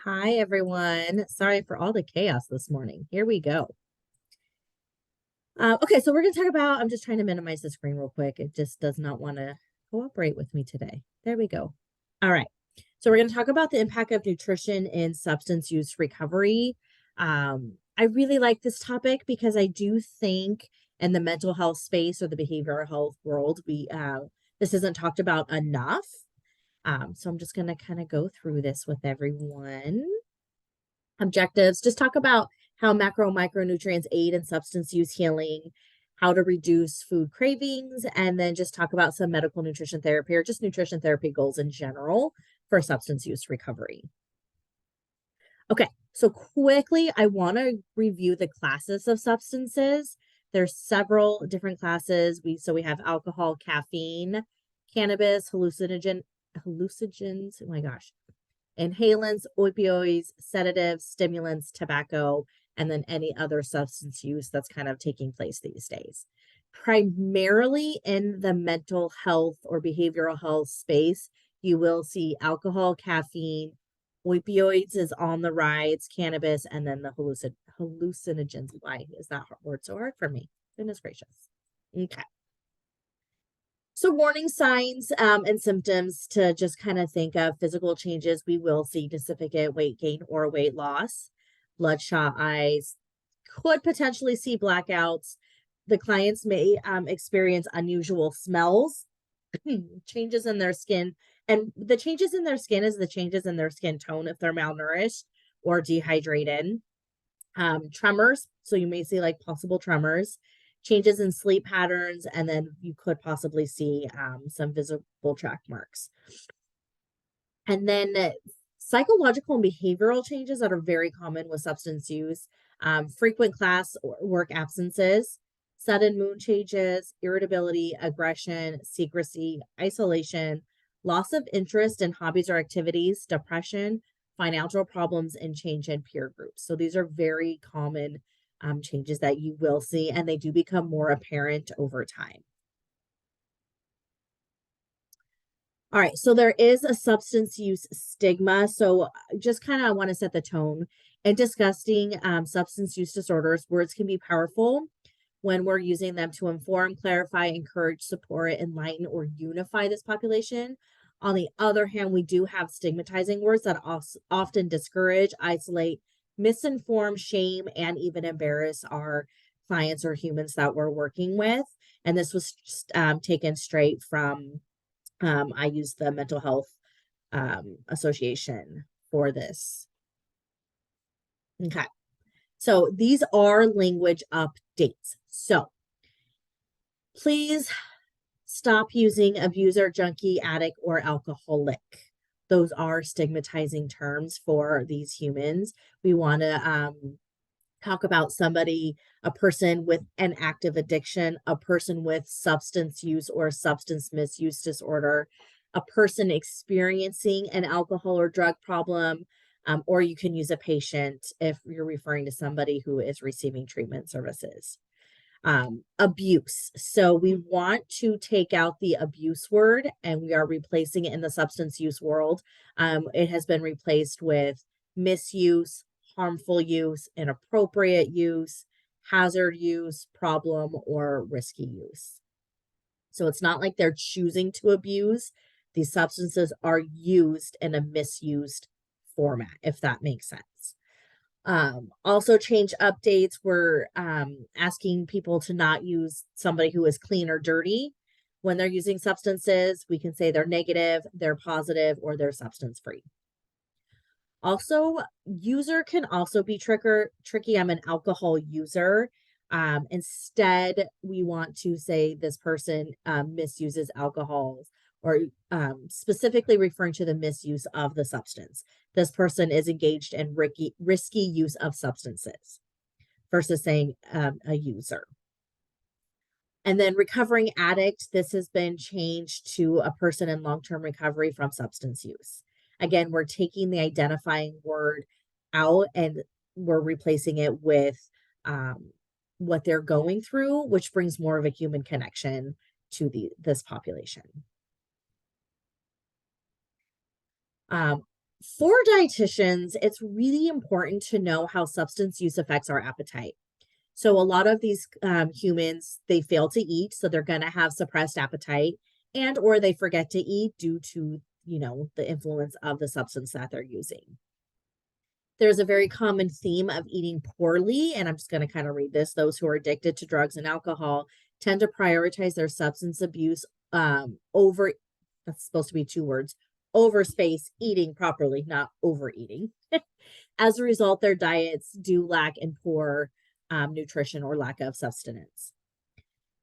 Hi, everyone. Sorry for all the chaos this morning. Here we go. Okay, so we're going to talk about, I'm just trying to minimize the screen real quick. It just does not want to cooperate with me today. There we go. All right. So we're going to talk about the impact of nutrition in substance use recovery. I really like this topic because I do think in the mental health space or the behavioral health world, this isn't talked about enough. So I'm just going to kind of go through this with everyone. Objectives, just talk about how micronutrients aid in substance use healing, how to reduce food cravings, and then just talk about some medical nutrition therapy or just nutrition therapy goals in general for substance use recovery. Okay, so quickly, I want to review the classes of substances. There's several different classes. We have alcohol, caffeine, cannabis, hallucinogens, oh my gosh, inhalants, opioids, sedatives, stimulants, tobacco, and then any other substance use that's kind of taking place these days. Primarily in the mental health or behavioral health space, you will see alcohol, caffeine, opioids is on the rise, cannabis, and then the hallucinogens. Why is that word so hard for me? Goodness gracious. Okay. So warning signs and symptoms to just kind of think of physical changes. We will see significant weight gain or weight loss, bloodshot eyes, could potentially see blackouts. The clients may experience unusual smells, changes in their skin. And the changes in their skin is the changes in their skin tone if they're malnourished or dehydrated. Tremors. So you may see like possible tremors, changes in sleep patterns, and then you could possibly see some visible track marks. And then psychological and behavioral changes that are very common with substance use, frequent class or work absences, sudden mood changes, irritability, aggression, secrecy, isolation, loss of interest in hobbies or activities, depression, financial problems, and change in peer groups. So these are very common changes that you will see, and they do become more apparent over time. All right, so there is a substance use stigma. So just kind of I want to set the tone. In discussing substance use disorders, words can be powerful when we're using them to inform, clarify, encourage, support, enlighten, or unify this population. On the other hand, we do have stigmatizing words that often discourage, isolate, misinform, shame, and even embarrass our clients or humans that we're working with. And this was taken straight from, I use the Mental Health Association for this. Okay. So these are language updates. So please stop using abuser, junkie, addict, or alcoholic. Those are stigmatizing terms for these humans. We want to talk about somebody, a person with an active addiction, a person with substance use or substance misuse disorder, a person experiencing an alcohol or drug problem, or you can use a patient if you're referring to somebody who is receiving treatment services. Abuse. So we want to take out the abuse word and we are replacing it in the substance use world. It has been replaced with misuse, harmful use, inappropriate use, hazard use, problem, or risky use. So it's not like they're choosing to abuse. These substances are used in a misused format, if that makes sense. Also change updates. We're asking people to not use somebody who is clean or dirty. When they're using substances, we can say they're negative, they're positive, or they're substance free. Also, user can also be tricky. I'm an alcohol user. Instead, we want to say this person misuses alcohol or specifically referring to the misuse of the substance. This person is engaged in risky use of substances versus saying a user. And then recovering addict, this has been changed to a person in long-term recovery from substance use. Again, we're taking the identifying word out and we're replacing it with what they're going through, which brings more of a human connection to this population. For dietitians, it's really important to know how substance use affects our appetite. So a lot of these humans, they fail to eat, so they're going to have suppressed appetite, and or they forget to eat due to, the influence of the substance that they're using. There's a very common theme of eating poorly, and I'm just going to kind of read this. Those who are addicted to drugs and alcohol tend to prioritize their substance abuse over, that's supposed to be two words, over space, eating properly, not overeating. As a result, their diets do lack in poor nutrition or lack of sustenance.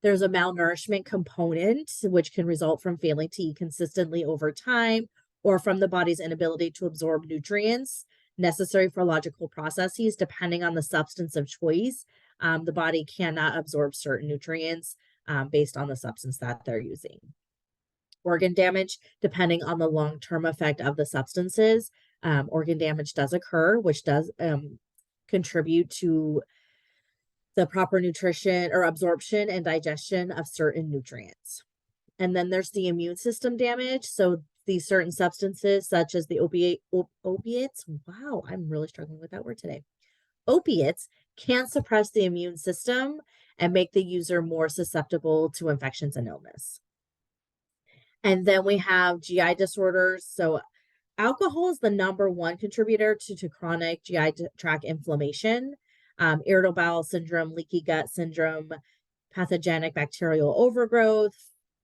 There's a malnourishment component, which can result from failing to eat consistently over time or from the body's inability to absorb nutrients necessary for logical processes, depending on the substance of choice. The body cannot absorb certain nutrients based on the substance that they're using. Organ damage, depending on the long-term effect of the substances. Organ damage does occur, which does contribute to the proper nutrition or absorption and digestion of certain nutrients. And then there's the immune system damage. So these certain substances, such as the opiates, wow, I'm really struggling with that word today. Opiates can suppress the immune system and make the user more susceptible to infections and illness. And then we have GI disorders. So alcohol is the number one contributor to chronic GI tract inflammation, irritable bowel syndrome, leaky gut syndrome, pathogenic bacterial overgrowth,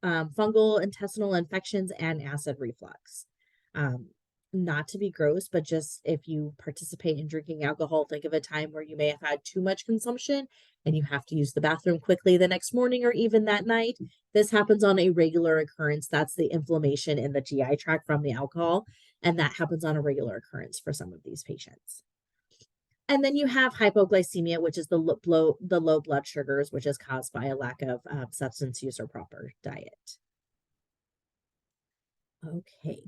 fungal intestinal infections, and acid reflux. Not to be gross, but just if you participate in drinking alcohol, think of a time where you may have had too much consumption and you have to use the bathroom quickly the next morning or even that night. This happens on a regular occurrence. That's the inflammation in the GI tract from the alcohol. And that happens on a regular occurrence for some of these patients. And then you have hypoglycemia, which is the low blood sugars, which is caused by a lack of substance use or proper diet. Okay.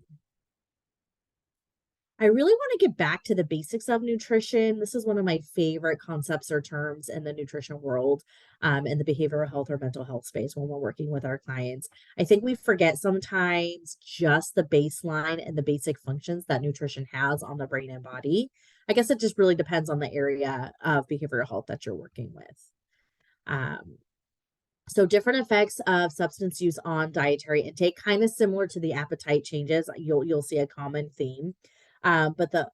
I really want to get back to the basics of nutrition. This is one of my favorite concepts or terms in the nutrition world, in the behavioral health or mental health space when we're working with our clients. I think we forget sometimes just the baseline and the basic functions that nutrition has on the brain and body. I guess it just really depends on the area of behavioral health that you're working with. So different effects of substance use on dietary intake, kind of similar to the appetite changes. You'll see a common theme. But the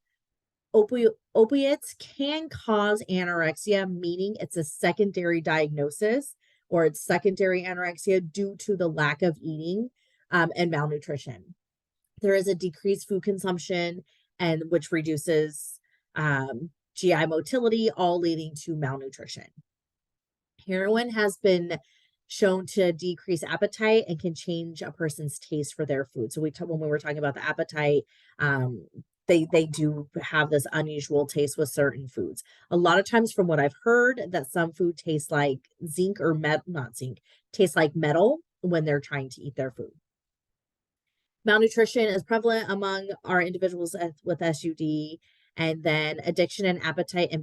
opiates can cause anorexia, meaning it's a secondary diagnosis or it's secondary anorexia due to the lack of eating and malnutrition. There is a decreased food consumption and which reduces GI motility, all leading to malnutrition. Heroin has been shown to decrease appetite and can change a person's taste for their food. So when we were talking about the appetite, they do have this unusual taste with certain foods. A lot of times from what I've heard that some food tastes like zinc or not zinc, tastes like metal when they're trying to eat their food. Malnutrition is prevalent among our individuals with SUD, and then addiction and appetite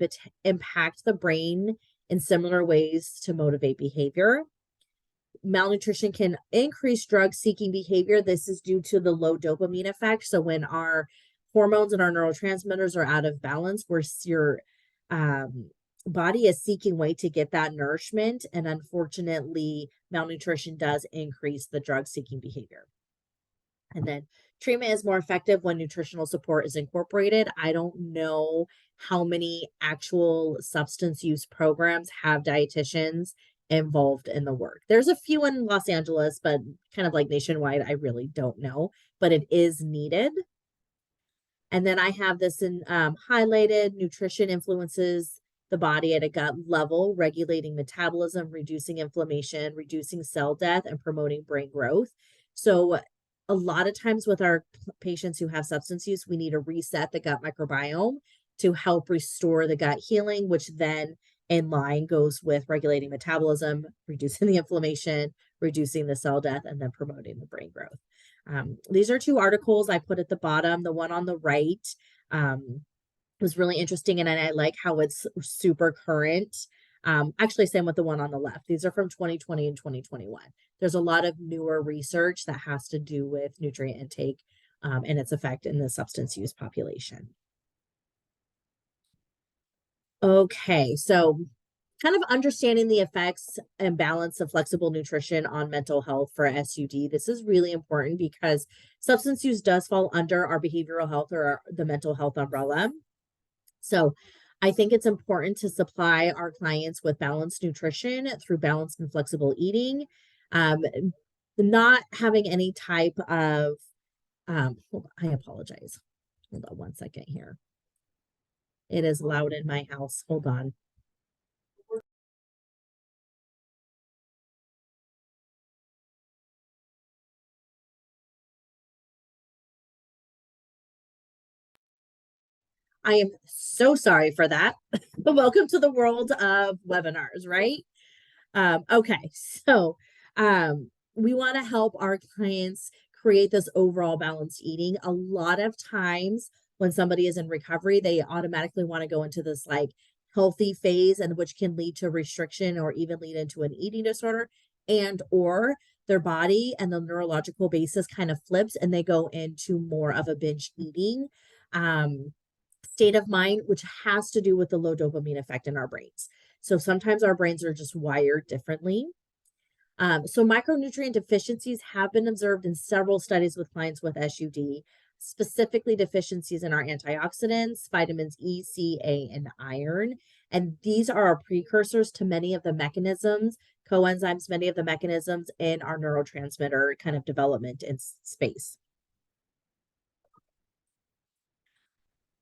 impact the brain in similar ways to motivate behavior. Malnutrition can increase drug-seeking behavior. This is due to the low dopamine effect. So when our hormones and our neurotransmitters are out of balance, where your body is seeking way to get that nourishment. And unfortunately, malnutrition does increase the drug-seeking behavior. And then treatment is more effective when nutritional support is incorporated. I don't know how many actual substance use programs have dietitians involved in the work. There's a few in Los Angeles, but kind of like nationwide, I really don't know, but it is needed. And then I have this in highlighted. Nutrition influences the body at a gut level, regulating metabolism, reducing inflammation, reducing cell death, and promoting brain growth. So a lot of times with our patients who have substance use, we need to reset the gut microbiome to help restore the gut healing, which then in line goes with regulating metabolism, reducing the inflammation, reducing the cell death, and then promoting the brain growth. These are two articles I put at the bottom. The one on the right was really interesting, and I like how it's super current. Actually, same with the one on the left. These are from 2020 and 2021. There's a lot of newer research that has to do with nutrient intake and its effect in the substance use population. Okay, so kind of understanding the effects and balance of flexible nutrition on mental health for SUD. This is really important because substance use does fall under our behavioral health or the mental health umbrella. So I think it's important to supply our clients with balanced nutrition through balanced and flexible eating. Um, Not having any type of, hold on, I apologize. Hold on one second here. It is loud in my house. Hold on. I am so sorry for that. Welcome to the world of webinars, right? Okay, so we want to help our clients create this overall balanced eating. A lot of times when somebody is in recovery, they automatically want to go into this like healthy phase, and which can lead to restriction or even lead into an eating disorder, and or their body and the neurological basis kind of flips and they go into more of a binge eating state of mind, which has to do with the low dopamine effect in our brains. So sometimes our brains are just wired differently. So micronutrient deficiencies have been observed in several studies with clients with SUD, specifically deficiencies in our antioxidants, vitamins E, C, A, and iron. And these are our precursors to many of the mechanisms, coenzymes, many of the mechanisms in our neurotransmitter kind of development in space.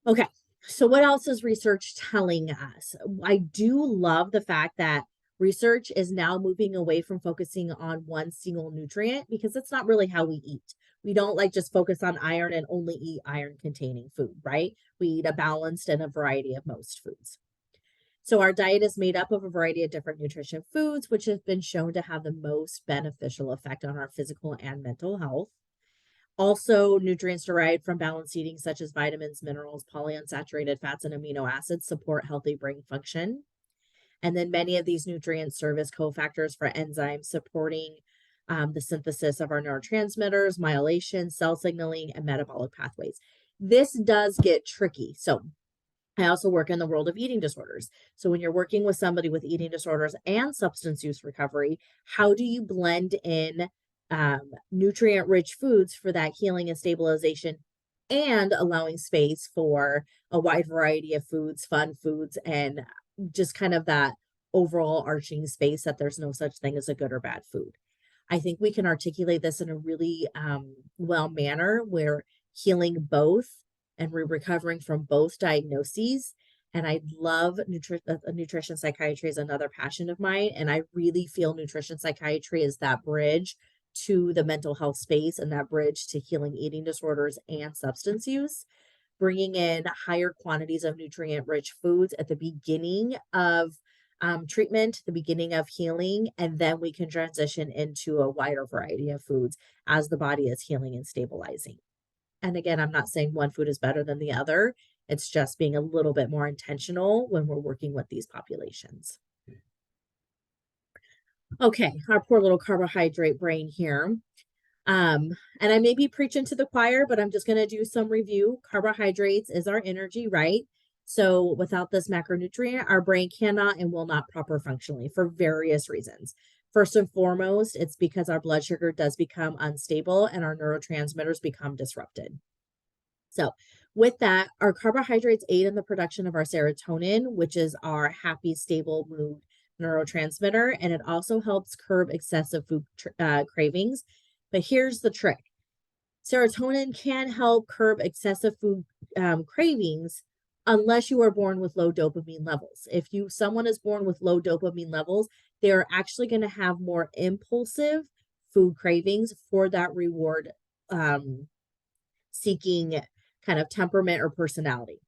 Okay, so what else is research telling us? I do love the fact that research is now moving away from focusing on one single nutrient because it's not really how we eat. We don't like just focus on iron and only eat iron containing food, right? We eat a balanced and a variety of most foods. So our diet is made up of a variety of different nutrition foods, which have been shown to have the most beneficial effect on our physical and mental health. Also, nutrients derived from balanced eating, such as vitamins, minerals, polyunsaturated fats, and amino acids, support healthy brain function. And then many of these nutrients serve as cofactors for enzymes supporting the synthesis of our neurotransmitters, myelation, cell signaling, and metabolic pathways. This does get tricky. So I also work in the world of eating disorders. So when you're working with somebody with eating disorders and substance use recovery, how do you blend in nutrient rich foods for that healing and stabilization and allowing space for a wide variety of foods, fun foods, and just kind of that overall arching space that there's no such thing as a good or bad food. I think we can articulate this in a really well manner where healing both and we're recovering from both diagnoses. And I love nutrition psychiatry is another passion of mine. And I really feel nutrition psychiatry is that bridge to the mental health space and that bridge to healing eating disorders and substance use, bringing in higher quantities of nutrient rich foods at the beginning of treatment, the beginning of healing, and then we can transition into a wider variety of foods as the body is healing and stabilizing. And again, I'm not saying one food is better than the other. It's just being a little bit more intentional when we're working with these populations. Okay, our poor little carbohydrate brain here. And I may be preaching to the choir, but I'm just going to do some review. Carbohydrates is our energy, right? So without this macronutrient, our brain cannot and will not proper functionally for various reasons. First and foremost, it's because our blood sugar does become unstable and our neurotransmitters become disrupted. So with that, our carbohydrates aid in the production of our serotonin, which is our happy, stable mood neurotransmitter, and it also helps curb excessive food cravings. But here's the trick. Serotonin can help curb excessive food cravings unless you are born with low dopamine levels. If someone is born with low dopamine levels, they are actually going to have more impulsive food cravings for that reward seeking kind of temperament or personality.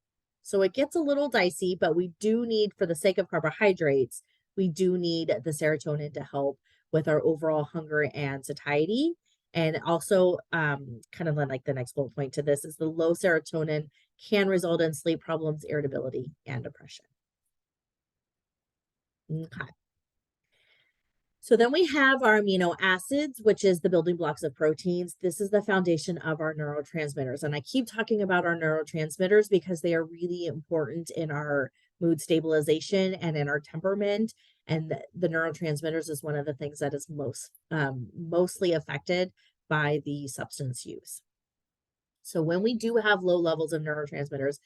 So it gets a little dicey, but we do need, for the sake of carbohydrates, we do need the serotonin to help with our overall hunger and satiety. And also, kind of like the next bullet point to this is the low serotonin can result in sleep problems, irritability, and depression. Okay. So then we have our amino acids, which is the building blocks of proteins. This is the foundation of our neurotransmitters. And I keep talking about our neurotransmitters because they are really important in our mood stabilization and in our temperament. And the neurotransmitters is one of the things that is mostly affected by the substance use. So when we do have low levels of neurotransmitters,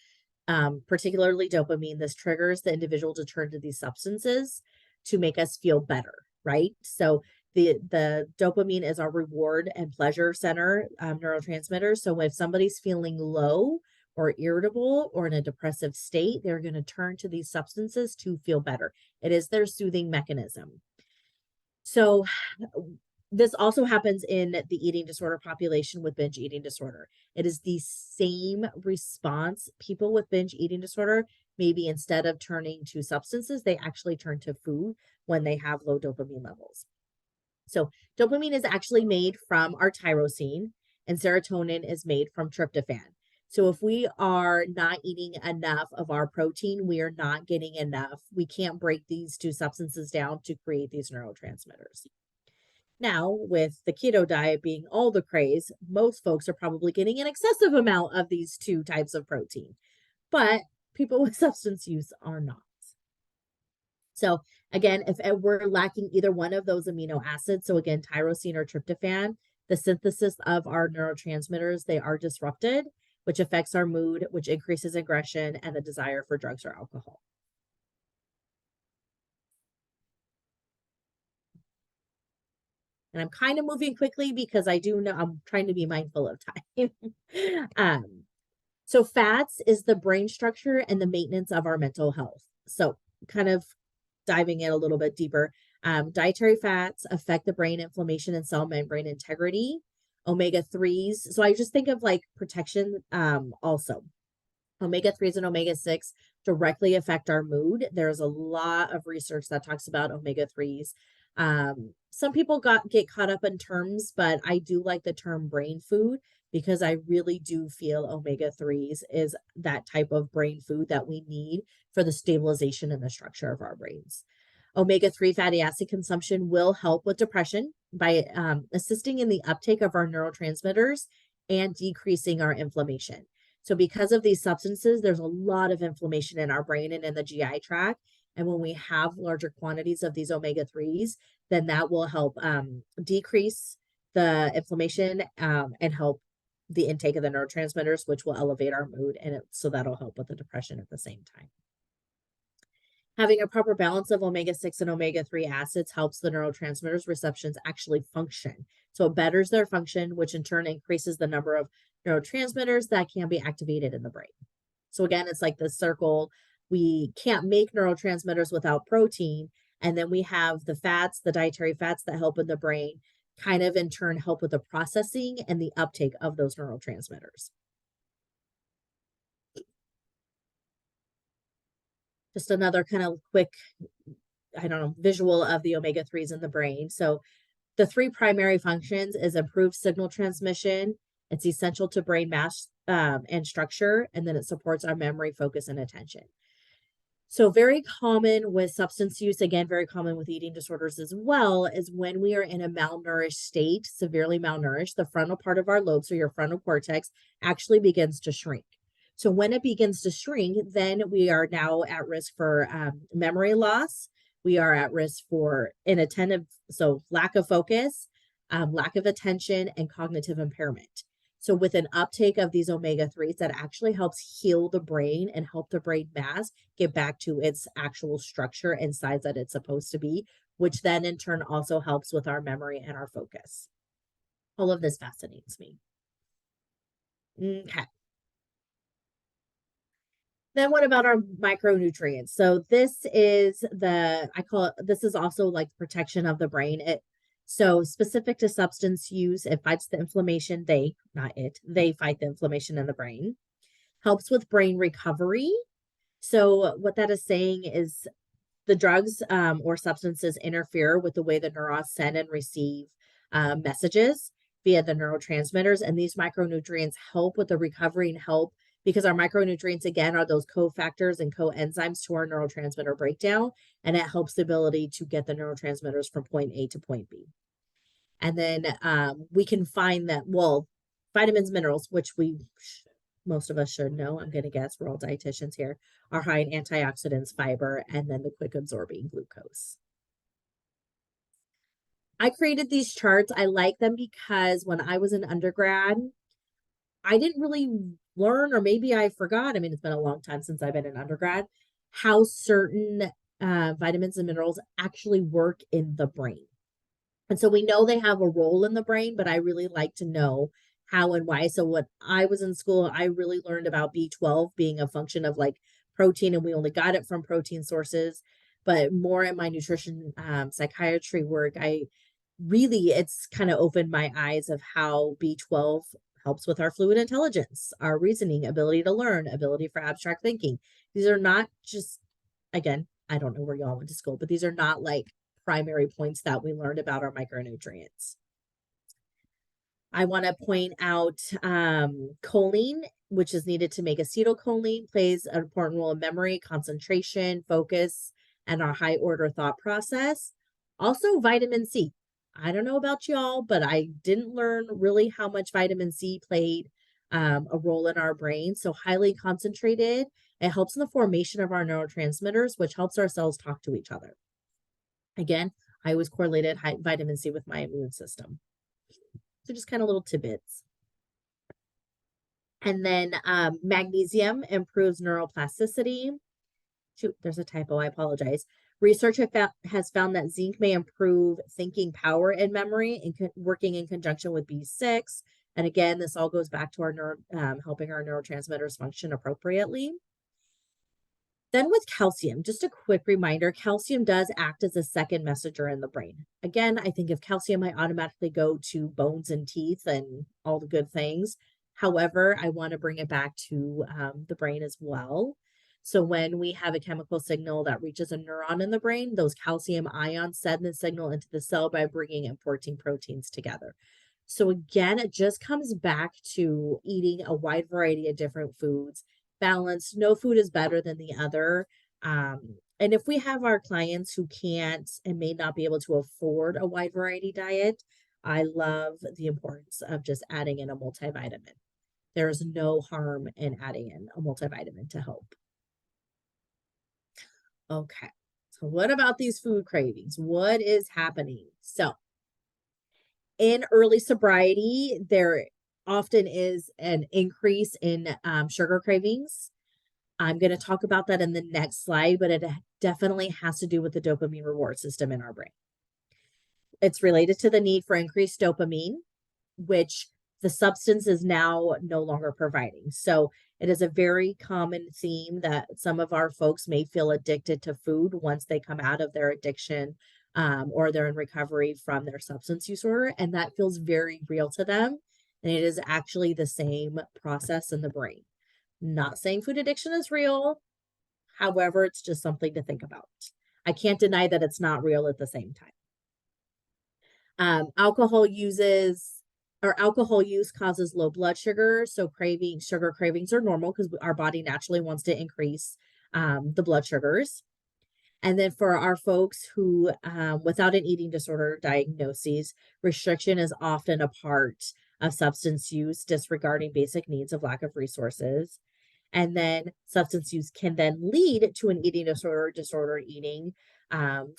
particularly dopamine, this triggers the individual to turn to these substances to make us feel better, right? So the dopamine is our reward and pleasure center neurotransmitter. So if somebody's feeling low or irritable or in a depressive state, they're going to turn to these substances to feel better. It is their soothing mechanism. So this also happens in the eating disorder population with binge eating disorder. It is the same response. People with binge eating disorder, maybe instead of turning to substances, they actually turn to food when they have low dopamine levels. So dopamine is actually made from our tyrosine, and serotonin is made from tryptophan. So if we are not eating enough of our protein, we are not getting enough. We can't break these two substances down to create these neurotransmitters. Now, with the keto diet being all the craze, most folks are probably getting an excessive amount of these two types of protein, but people with substance use are not. So again, if we're lacking either one of those amino acids, so again, tyrosine or tryptophan, the synthesis of our neurotransmitters, they are disrupted, which affects our mood, which increases aggression and the desire for drugs or alcohol. And I'm kind of moving quickly because I do know I'm trying to be mindful of time. So fats is the brain structure and the maintenance of our mental health. So kind of diving in a little bit deeper, dietary fats affect the brain inflammation and cell membrane integrity. Omega-3s. So I just think of like protection also. Omega-3s and omega-6 directly affect our mood. There's a lot of research that talks about omega-3s. Some people get caught up in terms, but I do like the term brain food because I really do feel omega-3s is that type of brain food that we need for the stabilization and the structure of our brains. Omega-3 fatty acid consumption will help with depression by assisting in the uptake of our neurotransmitters and decreasing our inflammation. So because of these substances, there's a lot of inflammation in our brain and in the GI tract. And when we have larger quantities of these omega-3s, then that will help decrease the inflammation and help the intake of the neurotransmitters, which will elevate our mood. And so that'll help with the depression at the same time. Having a proper balance of omega-6 and omega-3 acids helps the neurotransmitters receptions actually function. So it betters their function, which in turn increases the number of neurotransmitters that can be activated in the brain. So again, it's like this circle. We can't make neurotransmitters without protein. And then we have the fats, the dietary fats that help in the brain, kind of in turn help with the processing and the uptake of those neurotransmitters. Just another kind of quick, visual of the omega-3s in the brain. So the three primary functions is improved signal transmission. It's essential to brain mass and structure, and then it supports our memory, focus, and attention. So very common with substance use, again, very common with eating disorders as well, is when we are in a malnourished state, severely malnourished, the frontal part of our lobe, so your frontal cortex, actually begins to shrink. So when it begins to shrink, then we are now at risk for memory loss. We are at risk for inattentive, so lack of focus, lack of attention, and cognitive impairment. So with an uptake of these omega-3s, that actually helps heal the brain and help the brain mass get back to its actual structure and size that it's supposed to be, which then in turn also helps with our memory and our focus. All of this fascinates me. Okay. Then what about our micronutrients? So this is this is also like protection of the brain. So specific to substance use, it fights the inflammation. They fight the inflammation in the brain. Helps with brain recovery. So what that is saying is the drugs or substances interfere with the way the neurons send and receive messages via the neurotransmitters. And these micronutrients help with the recovery and help because our micronutrients, again, are those cofactors and coenzymes to our neurotransmitter breakdown, and it helps the ability to get the neurotransmitters from point A to point B. And then we can find that, well, vitamins, minerals, which most of us should know, I'm going to guess, we're all dietitians here, are high in antioxidants, fiber, and then the quick absorbing glucose. I created these charts. I like them because when I was an undergrad, I didn't really learn, or maybe I forgot. I mean, it's been a long time since I've been an undergrad, how certain vitamins and minerals actually work in the brain. And so we know they have a role in the brain, but I really like to know how and why. So when I was in school, I really learned about B12 being a function of like protein, and we only got it from protein sources. But more in my nutrition psychiatry work, it's kind of opened my eyes of how B12 helps with our fluid intelligence, our reasoning, ability to learn, ability for abstract thinking. These are not just, again, I don't know where y'all went to school, but these are not like primary points that we learned about our micronutrients. I want to point out choline, which is needed to make acetylcholine, plays an important role in memory, concentration, focus, and our high order thought process. Also, vitamin C. I don't know about y'all, but I didn't learn really how much vitamin C played a role in our brain. So highly concentrated. It helps in the formation of our neurotransmitters, which helps our cells talk to each other. Again, I always correlated vitamin C with my immune system. So just kind of little tidbits. And then magnesium improves neuroplasticity. Shoot, there's a typo. I apologize. Research has found that zinc may improve thinking power and memory, working in conjunction with B6. And again, this all goes back to our helping our neurotransmitters function appropriately. Then with calcium, just a quick reminder, calcium does act as a second messenger in the brain. Again, I think of calcium, I automatically go to bones and teeth and all the good things. However, I want to bring it back to the brain as well. So when we have a chemical signal that reaches a neuron in the brain, those calcium ions send the signal into the cell by bringing importing proteins together. So again, it just comes back to eating a wide variety of different foods. Balanced, no food is better than the other. And if we have our clients who can't and may not be able to afford a wide variety diet, I love the importance of just adding in a multivitamin. There's no harm in adding in a multivitamin to help. Okay, so what about these food cravings? What is happening? So in early sobriety, there often is an increase in sugar cravings. I'm going to talk about that in the next slide, but it definitely has to do with the dopamine reward system in our brain. It's related to the need for increased dopamine, which the substance is now no longer providing. So it is a very common theme that some of our folks may feel addicted to food once they come out of their addiction or they're in recovery from their substance use disorder, and that feels very real to them. And it is actually the same process in the brain. Not saying food addiction is real. However, it's just something to think about. I can't deny that it's not real at the same time. Alcohol use causes low blood sugar. So sugar cravings are normal because our body naturally wants to increase the blood sugars. And then for our folks who, without an eating disorder diagnosis, restriction is often a part of substance use, disregarding basic needs of lack of resources. And then substance use can then lead to an eating disorder, disordered eating,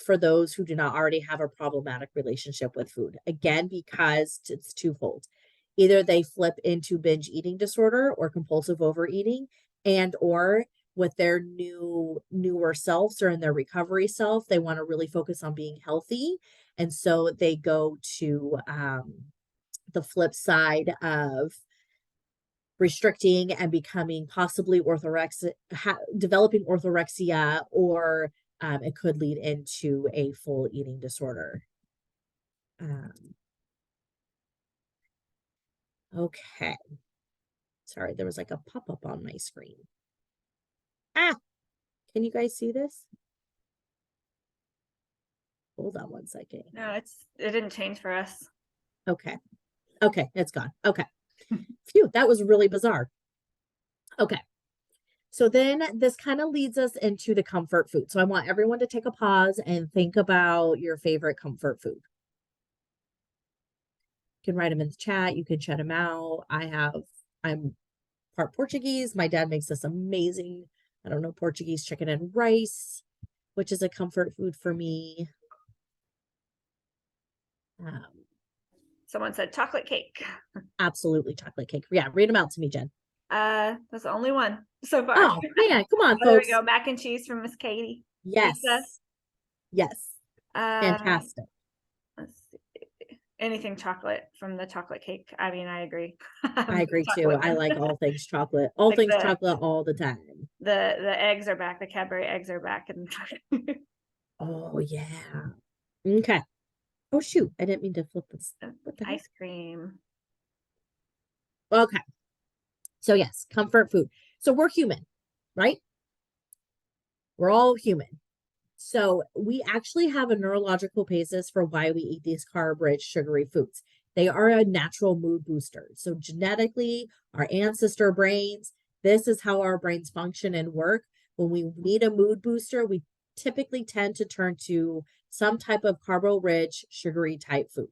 for those who do not already have a problematic relationship with food. Again, because it's twofold. Either they flip into binge eating disorder or compulsive overeating, and or with their newer selves or in their recovery self, they want to really focus on being healthy. And so they go to the flip side of restricting and becoming possibly developing orthorexia, or it could lead into a full eating disorder. Okay. Sorry, there was like a pop-up on my screen. Can you guys see this? Hold on one second. No, it didn't change for us. Okay, it's gone. Okay. Phew, that was really bizarre. Okay. So then this kind of leads us into the comfort food. So I want everyone to take a pause and think about your favorite comfort food. You can write them in the chat. You can chat them out. I'm part Portuguese. My dad makes this amazing, I don't know, Portuguese chicken and rice, which is a comfort food for me. Someone said chocolate cake. Absolutely chocolate cake. Yeah, read them out to me, Jen. That's the only one so far. Oh, man, come on, Oh, there we folks. go. Mac and cheese from Miss Katie. Yes. Pizza. Yes. Fantastic. Let's see. Anything chocolate from the chocolate cake. I mean, I agree. I agree too. I like all things chocolate. All Like things chocolate all the time. The eggs are back. The Cadbury eggs are back. And Oh, yeah. Okay. Oh, shoot. I didn't mean to flip this. What the heck? ice cream. Okay. So, yes, comfort food. So, we're human, right? We're all human. So, we actually have a neurological basis for why we eat these carb-rich, sugary foods. They are a natural mood booster. So, genetically, our ancestor brains, this is how our brains function and work. When we need a mood booster, we typically tend to turn to some type of carbo-rich, sugary type food.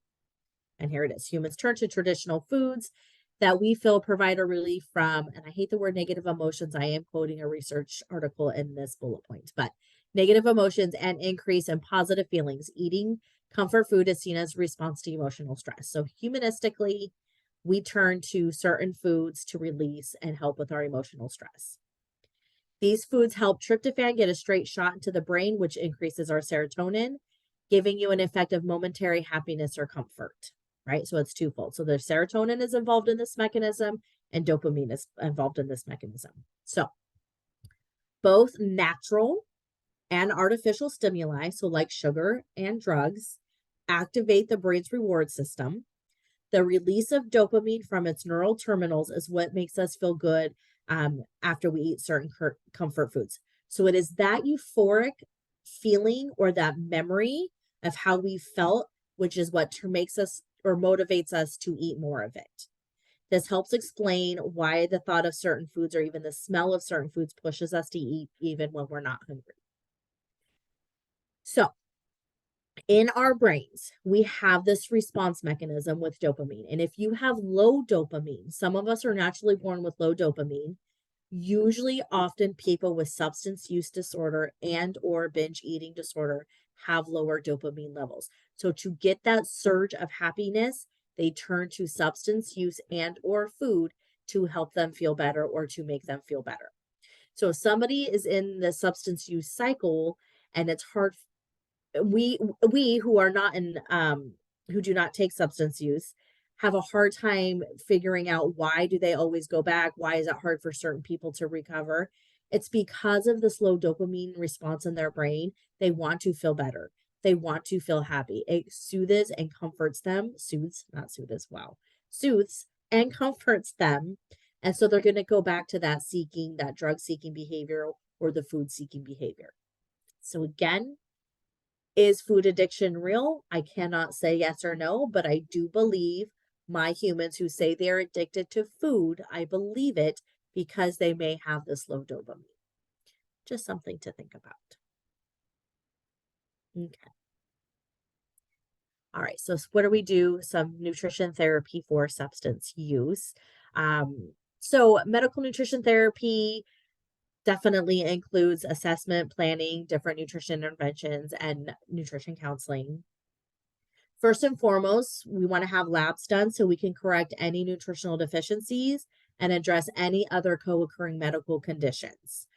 And here it is. Humans turn to traditional foods that we feel provide a relief from, and I hate the word negative emotions. I am quoting a research article in this bullet point, but negative emotions and increase in positive feelings. Eating comfort food is seen as a response to emotional stress. So humanistically, we turn to certain foods to release and help with our emotional stress. These foods help tryptophan get a straight shot into the brain, which increases our serotonin, giving you an effect of momentary happiness or comfort, right? So it's twofold. So there's serotonin is involved in this mechanism and dopamine is involved in this mechanism. So both natural and artificial stimuli, so like sugar and drugs, activate the brain's reward system. The release of dopamine from its neural terminals is what makes us feel good after we eat certain comfort foods. So it is that euphoric feeling or that memory of how we felt, which is what makes us or motivates us to eat more of it. This helps explain why the thought of certain foods or even the smell of certain foods pushes us to eat even when we're not hungry. So in our brains, we have this response mechanism with dopamine. And if you have low dopamine, some of us are naturally born with low dopamine. Usually, often people with substance use disorder and or binge eating disorder have lower dopamine levels. So to get that surge of happiness, they turn to substance use and or food to help them feel better or to make them feel better. So if somebody is in the substance use cycle and it's hard, we who are not in who do not take substance use have a hard time figuring out why do they always go back, why is it hard for certain people to recover. It's because of this low dopamine response in their brain. They want to feel better, they want to feel happy. It soothes and comforts them, soothes not soothes wow soothes and comforts them, and so they're going to go back to that seeking, that drug seeking behavior or the food seeking behavior. So again, is food addiction real? I cannot say yes or no, but I do believe my humans who say they're addicted to food, I believe it because they may have this low dopamine. Just something to think about. Okay. All right. So what do we do? Some nutrition therapy for substance use. So medical nutrition therapy definitely includes assessment, planning, different nutrition interventions, and nutrition counseling. First and foremost, we want to have labs done so we can correct any nutritional deficiencies and address any other co-occurring medical conditions.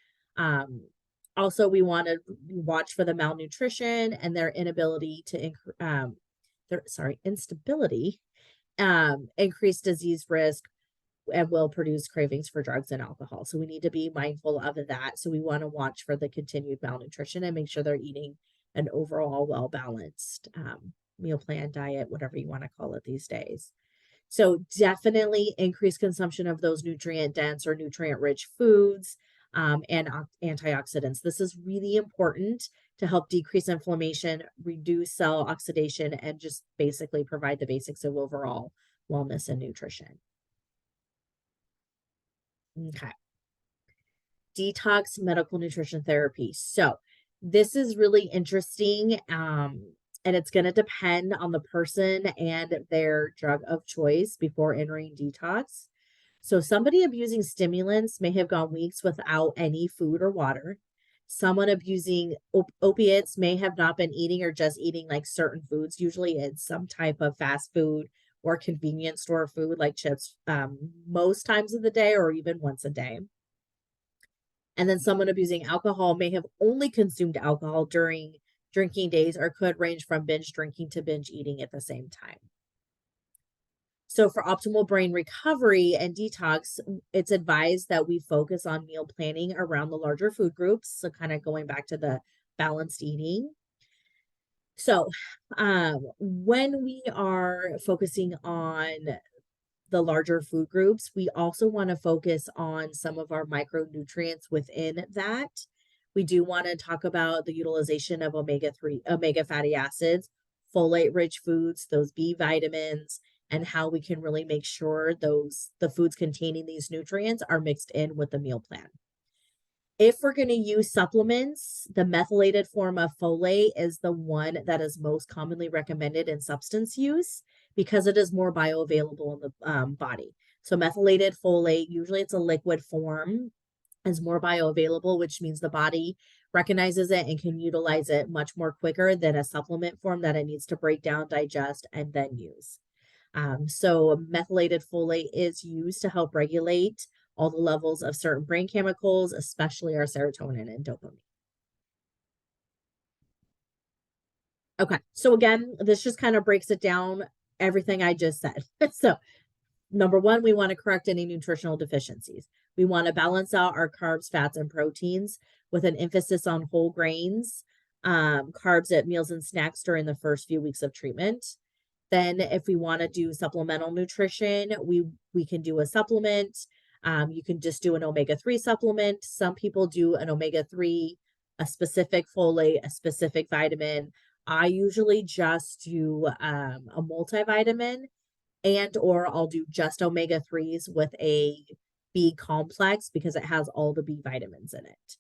Also, we want to watch for the malnutrition and their inability to instability, increase disease risk, and will produce cravings for drugs and alcohol. So we need to be mindful of that. So we want to watch for the continued malnutrition and make sure they're eating an overall well-balanced meal plan, diet, whatever you want to call it these days. So definitely increase consumption of those nutrient dense or nutrient rich foods and antioxidants. This is really important to help decrease inflammation, reduce cell oxidation, and just basically provide the basics of overall wellness and nutrition. Okay. detox medical nutrition therapy. So this is really interesting. And it's going to depend on the person and their drug of choice before entering detox. So somebody abusing stimulants may have gone weeks without any food or water. Someone abusing opiates may have not been eating or just eating like certain foods. Usually it's some type of fast food or convenience store food like chips, most times of the day or even once a day. And then someone abusing alcohol may have only consumed alcohol during drinking days or could range from binge drinking to binge eating at the same time. So for optimal brain recovery and detox, it's advised that we focus on meal planning around the larger food groups. So kind of going back to the balanced eating. So when we are focusing on the larger food groups, we also want to focus on some of our micronutrients within that. We do want to talk about the utilization of omega fatty acids, folate rich foods, those B vitamins, and how we can really make sure the foods containing these nutrients are mixed in with the meal plan. If we're going to use supplements, the methylated form of folate is the one that is most commonly recommended in substance use because it is more bioavailable in the body. So methylated folate, usually it's a liquid form, is more bioavailable, which means the body recognizes it and can utilize it much more quicker than a supplement form that it needs to break down, digest, and then use. So methylated folate is used to help regulate all the levels of certain brain chemicals, especially our serotonin and dopamine. Okay, so again, this just kind of breaks it down, everything I just said. So number one, we want to correct any nutritional deficiencies. We want to balance out our carbs, fats, and proteins with an emphasis on whole grains, carbs at meals and snacks during the first few weeks of treatment. Then if we want to do supplemental nutrition, we can do a supplement. You can just do an omega-3 supplement. Some people do an omega-3, a specific folate, a specific vitamin. I usually just do a multivitamin or I'll do just omega-3s with a B complex because it has all the B vitamins in it.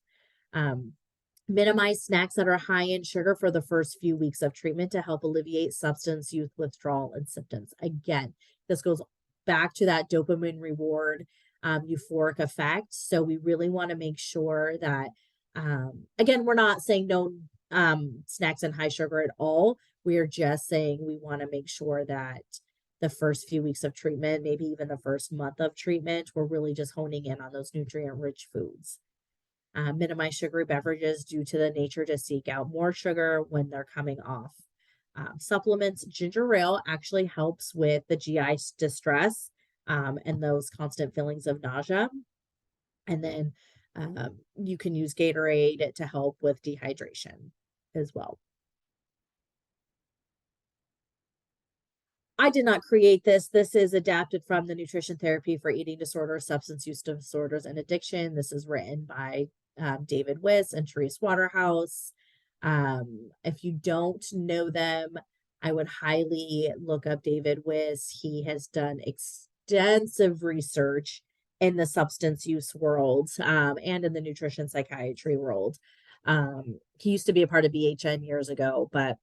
Minimize snacks that are high in sugar for the first few weeks of treatment to help alleviate substance use withdrawal and symptoms. Again, this goes back to that dopamine reward, euphoric effect. So we really want to make sure that, again, we're not saying no snacks and high sugar at all. We are just saying we want to make sure that the first few weeks of treatment, maybe even the first month of treatment, we're really just honing in on those nutrient-rich foods. Minimize sugary beverages due to the nature to seek out more sugar when they're coming off. Supplements, ginger ale actually helps with the GI distress and those constant feelings of nausea. And then you can use Gatorade to help with dehydration as well. I did not create this. This is adapted from the Nutrition Therapy for Eating Disorders, Substance Use Disorders, and Addiction. This is written by David Wiss and Therese Waterhouse. If you don't know them, I would highly look up David Wiss. He has done extensive research in the substance use world and in the nutrition psychiatry world. He used to be a part of BHN years ago, but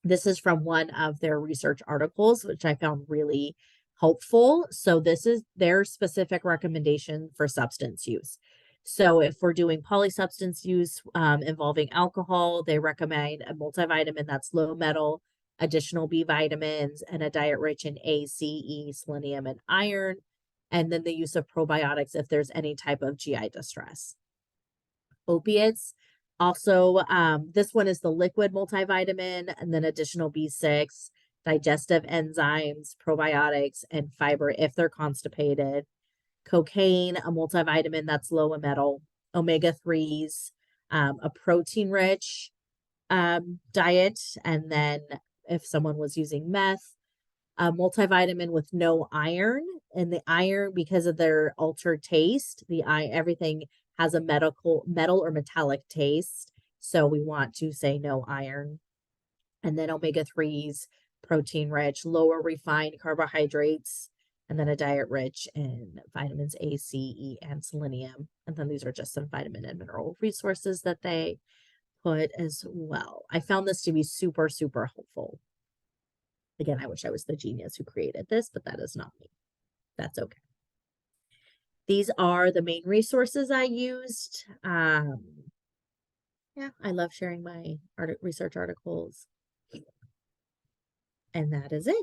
this is from one of their research articles, which I found really helpful. So this is their specific recommendation for substance use. So if we're doing polysubstance use involving alcohol, they recommend a multivitamin that's low metal, additional B vitamins, and a diet rich in A, C, E, selenium, and iron. And then the use of probiotics if there's any type of GI distress. Opiates. Also, this one is the liquid multivitamin, and then additional B6, digestive enzymes, probiotics, and fiber if they're constipated. Cocaine, a multivitamin that's low in metal, omega-3s, a protein-rich diet, and then if someone was using meth, a multivitamin with no iron, and the iron, because of their altered taste, everything has a metal or metallic taste. So we want to say no iron. And then omega-3s, protein rich, lower refined carbohydrates, and then a diet rich in vitamins A, C, E, and selenium. And then these are just some vitamin and mineral resources that they put as well. I found this to be super, super helpful. Again, I wish I was the genius who created this, but that is not me. That's okay. These are the main resources I used. Yeah, I love sharing my research articles. And that is it.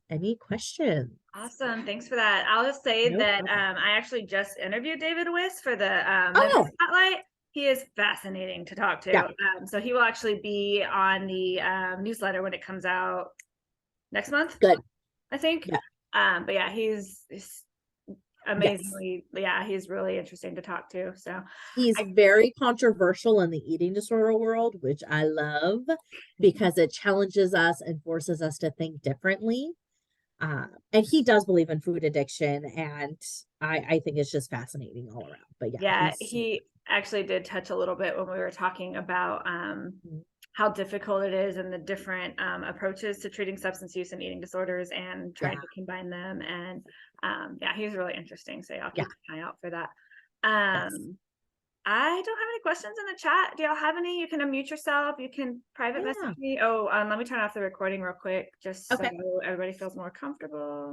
Any questions? Awesome. Thanks for that. I'll just say No that problem. I actually just interviewed David Wiss for the Memphis Oh, Spotlight. He is fascinating to talk to. yeah, So he will actually be on the newsletter when it comes out next month, good. I think. Yeah, But yeah, he's yes. amazingly, yeah, he's really interesting to talk to. So He's very controversial in the eating disorder world, which I love because it challenges us and forces us to think differently. And he does believe in food addiction, and I think it's just fascinating all around. But yeah, yeah, he's he actually did touch a little bit when we were talking about how difficult it is and the different approaches to treating substance use and eating disorders and trying yeah, to combine them. And yeah, he's really interesting. So I'll yeah, keep an eye out for that. yes, I don't have any questions in the chat. Do y'all have any? You can unmute yourself. You can private yeah. message me. Oh, let me turn off the recording real quick, just so Okay. everybody feels more comfortable.